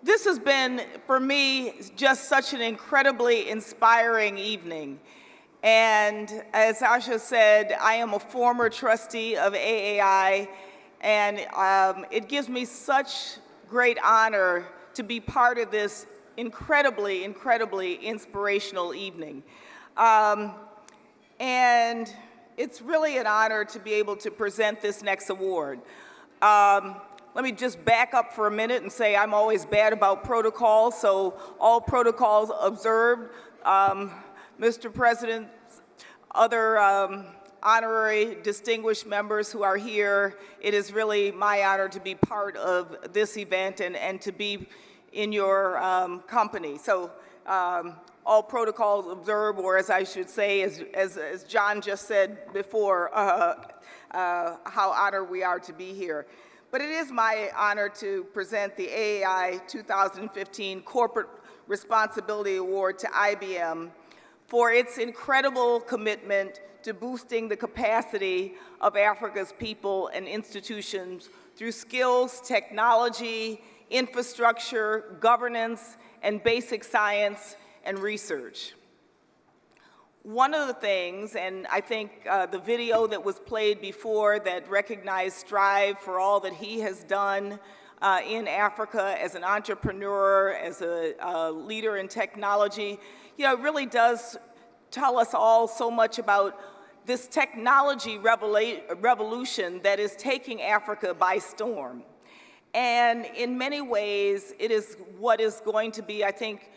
This has been, for me, just such an incredibly inspiring evening. And as Asha said, I am a former trustee of AAI, and it gives me such great honor to be part of this incredibly, incredibly inspirational evening. And it's really an honor to be able to present this next award. Let me just back up for a minute and say I'm always bad about protocol, so all protocols observed. Mr. President, other honorary distinguished members who are here, it is really my honor to be part of this event and to be in your company. So all protocols observed, or as I should say, as John just said before, how honored we are to be here. But it is my honor to present the AAI 2015 Corporate Responsibility Award to IBM for its incredible commitment to boosting the capacity of Africa's people and institutions through skills, technology, infrastructure, governance, and basic science and research. One of the things, and I think the video that was played before that recognized Strive for all that he has done in Africa as an entrepreneur, as a leader in technology, it really does tell us all so much about this technology revolution that is taking Africa by storm. And in many ways, it is what is going to be, I think,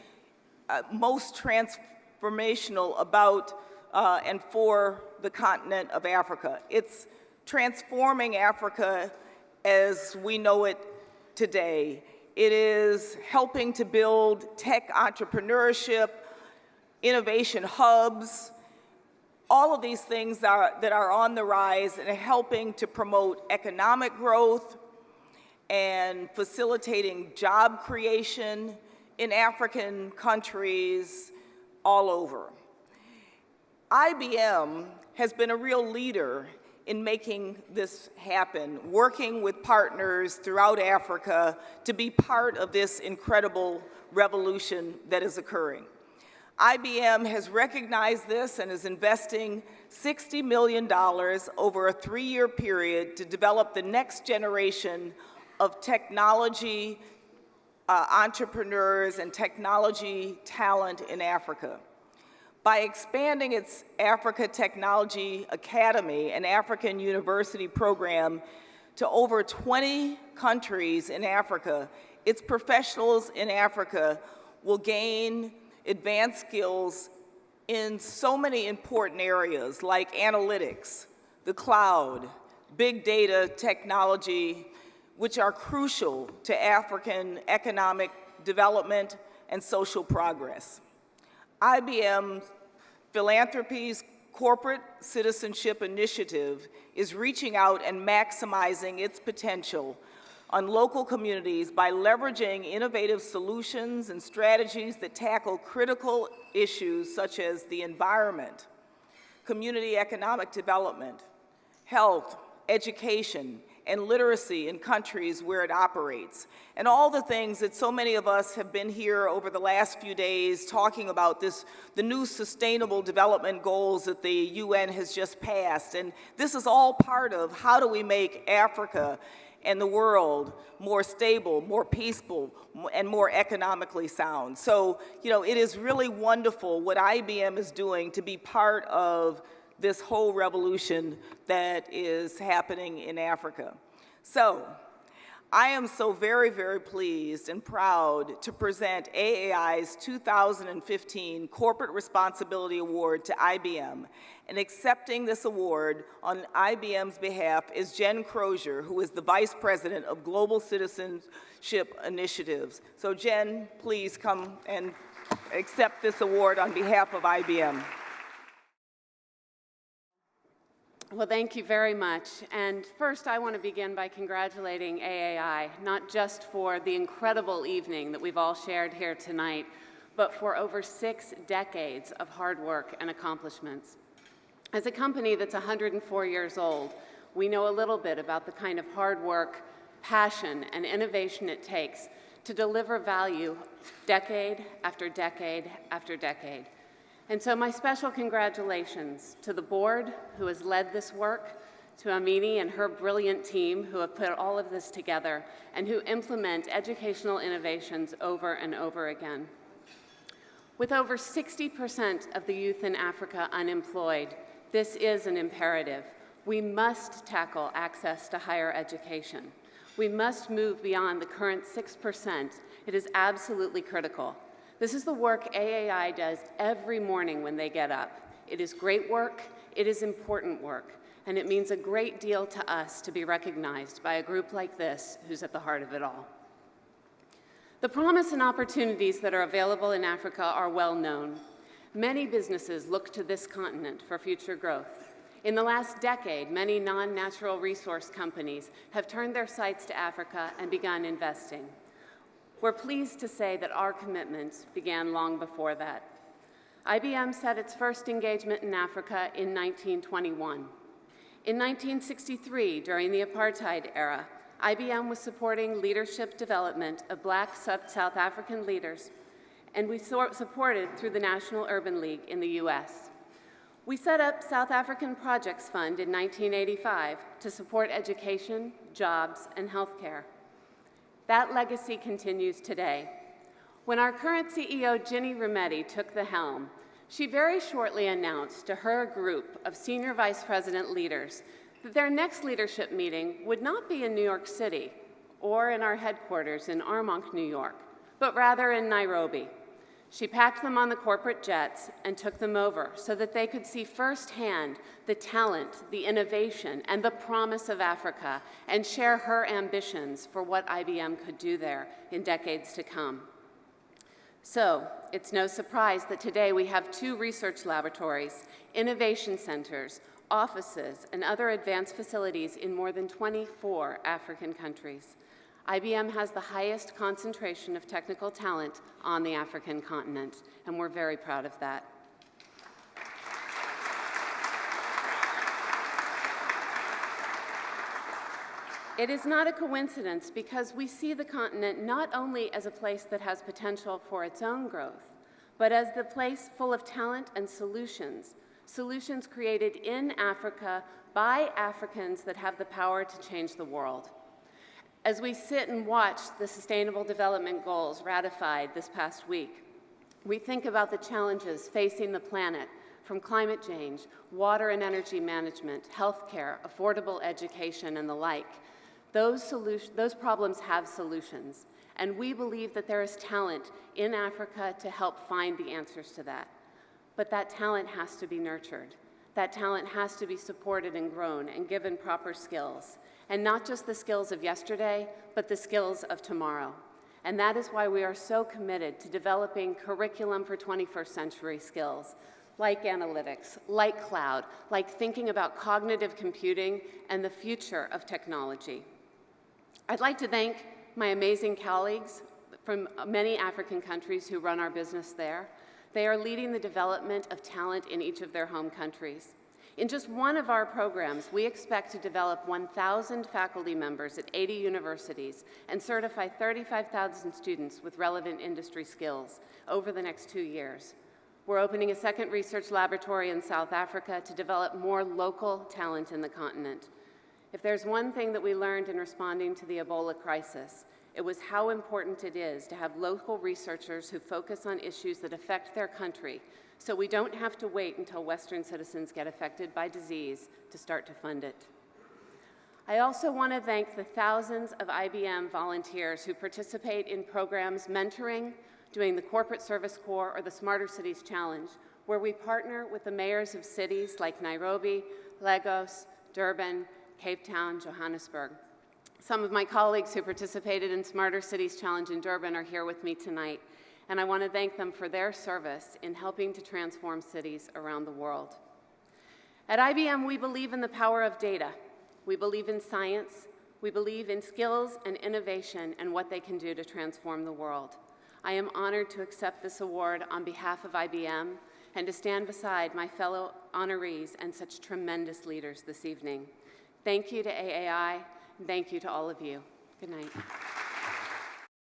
most transformational about and for the continent of Africa. It's transforming Africa as we know it today. It is helping to build tech entrepreneurship, innovation hubs, all of these things that are on the rise and helping to promote economic growth and facilitating job creation in African countries all over. IBM has been a real leader in making this happen, working with partners throughout Africa to be part of this incredible revolution that is occurring. IBM has recognized this and is investing $60 million over a 3-year period to develop the next generation of technology entrepreneurs and technology talent in Africa. By expanding its Africa Technology Academy, an African university program, to over 20 countries in Africa, its professionals in Africa will gain advanced skills in so many important areas like analytics, the cloud, big data technology, which are crucial to African economic development and social progress. IBM's Philanthropy's Corporate Citizenship Initiative is reaching out and maximizing its potential on local communities by leveraging innovative solutions and strategies that tackle critical issues such as the environment, community economic development, health, education, and literacy in countries where it operates, and all the things that so many of us have been here over the last few days talking about the new sustainable development goals that the UN has just passed. And this is all part of how do we make Africa and the world more stable, more peaceful, and more economically sound. So, it is really wonderful what IBM is doing to be part of this whole revolution that is happening in Africa. So, I am so very, very pleased and proud to present AAI's 2015 Corporate Responsibility Award to IBM. And accepting this award on IBM's behalf is Jen Crozier, who is the Vice President of Global Citizenship Initiatives. So Jen, please come and accept this award on behalf of IBM. Well, thank you very much. And first, I want to begin by congratulating AAI, not just for the incredible evening that we've all shared here tonight, but for over 6 decades of hard work and accomplishments. As a company that's 104 years old, we know a little bit about the kind of hard work, passion, and innovation it takes to deliver value decade after decade after decade. And so my special congratulations to the board who has led this work, to Amini and her brilliant team who have put all of this together and who implement educational innovations over and over again. With over 60% of the youth in Africa unemployed, this is an imperative. We must tackle access to higher education. We must move beyond the current 6%. It is absolutely critical. This is the work AAI does every morning when they get up. It is great work, it is important work, and it means a great deal to us to be recognized by a group like this who's at the heart of it all. The promise and opportunities that are available in Africa are well known. Many businesses look to this continent for future growth. In the last decade, many non-natural resource companies have turned their sights to Africa and begun investing. We're pleased to say that our commitments began long before that. IBM set its first engagement in Africa in 1921. In 1963, during the apartheid era, IBM was supporting leadership development of Black South African leaders, and we supported through the National Urban League in the US. We set up South African Projects Fund in 1985 to support education, jobs, and healthcare. That legacy continues today. When our current CEO, Ginny Rometty, took the helm, she very shortly announced to her group of senior vice president leaders that their next leadership meeting would not be in New York City or in our headquarters in Armonk, New York, but rather in Nairobi. She packed them on the corporate jets and took them over so that they could see firsthand the talent, the innovation, and the promise of Africa and share her ambitions for what IBM could do there in decades to come. So, it's no surprise that today we have 2 research laboratories, innovation centers, offices, and other advanced facilities in more than 24 African countries. IBM has the highest concentration of technical talent on the African continent, and we're very proud of that. It is not a coincidence because we see the continent not only as a place that has potential for its own growth, but as the place full of talent and solutions created in Africa by Africans that have the power to change the world. As we sit and watch the Sustainable Development Goals ratified this past week, we think about the challenges facing the planet from climate change, water and energy management, healthcare, affordable education, and the like. Those problems have solutions, and we believe that there is talent in Africa to help find the answers to that. But that talent has to be nurtured. That talent has to be supported and grown and given proper skills. And not just the skills of yesterday, but the skills of tomorrow. And that is why we are so committed to developing curriculum for 21st century skills, like analytics, like cloud, like thinking about cognitive computing and the future of technology. I'd like to thank my amazing colleagues from many African countries who run our business there. They are leading the development of talent in each of their home countries. In just one of our programs, we expect to develop 1,000 faculty members at 80 universities and certify 35,000 students with relevant industry skills over the next 2 years. We're opening a second research laboratory in South Africa to develop more local talent in the continent. If there's one thing that we learned in responding to the Ebola crisis, it was how important it is to have local researchers who focus on issues that affect their country, so we don't have to wait until Western citizens get affected by disease to start to fund it. I also want to thank the thousands of IBM volunteers who participate in programs mentoring, doing the Corporate Service Corps or the Smarter Cities Challenge, where we partner with the mayors of cities like Nairobi, Lagos, Durban, Cape Town, Johannesburg. Some of my colleagues who participated in Smarter Cities Challenge in Durban are here with me tonight, and I want to thank them for their service in helping to transform cities around the world. At IBM, we believe in the power of data. We believe in science. We believe in skills and innovation and what they can do to transform the world. I am honored to accept this award on behalf of IBM and to stand beside my fellow honorees and such tremendous leaders this evening. Thank you to AAI, and thank you to all of you. Good night.